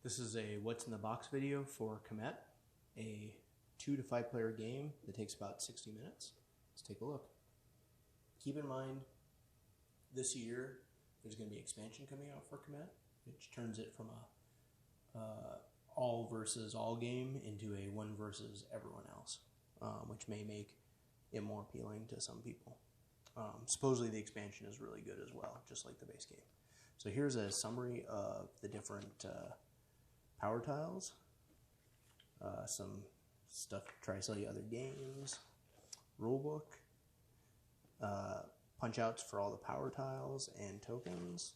This is a what's in the box video for Kemet, a 2 to 5 player game that takes about 60 minutes. Let's take a look. Keep in mind, this year there's going to be expansion coming out for Kemet, which turns it from a all versus all game into a one versus everyone else, which may make it more appealing to some people. Supposedly the expansion is really good as well, just like the base game. So here's a summary of the different power tiles, some stuff to try to sell you other games, rulebook, punch outs for all the power tiles and tokens,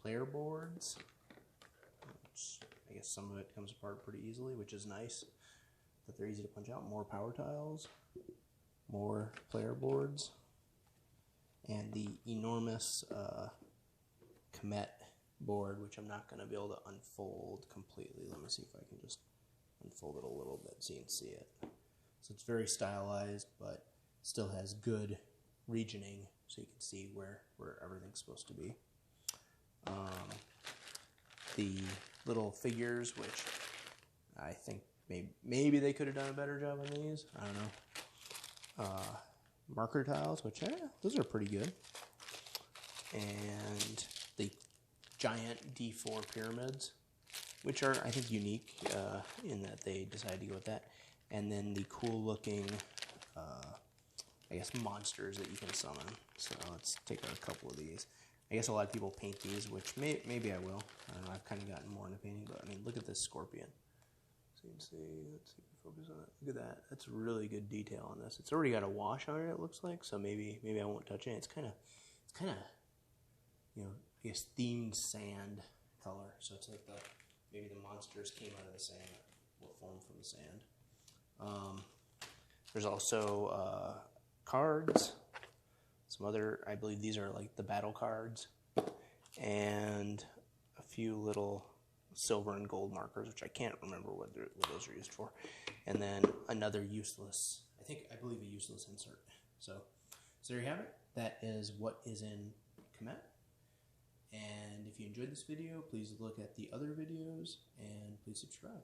player boards, which I guess some of it comes apart pretty easily, which is nice that they're easy to punch out, more power tiles, more player boards, and the enormous Kemet board, which I'm not going to be able to unfold completely. Let me see if I can just unfold it a little bit so you can see it. So it's very stylized, but still has good regioning so you can see where everything's supposed to be. The little figures, which I think maybe they could have done a better job on these. I don't know. Marker tiles, which those are pretty good. And the giant D4 pyramids, which are, I think, unique in that they decided to go with that. And then the cool looking, I guess, monsters that you can summon. So let's take a couple of these. I guess a lot of people paint these, which maybe I will. I don't know, I've kind of gotten more into painting, but I mean, look at this scorpion. So you can see, let's see if we focus on it. Look at that. That's really good detail on this. It's already got a wash on it, it looks like, so maybe I won't touch it. It's kind of, you know, I guess themed sand color. So it's like maybe the monsters came out of the sand, or formed from the sand. There's also cards. Some other, I believe these are like the battle cards, and a few little silver and gold markers, which I can't remember what those are used for. And then another useless, I believe a useless insert. So there you have it. That is what is in Kemet. And if you enjoyed this video, please look at the other videos and please subscribe.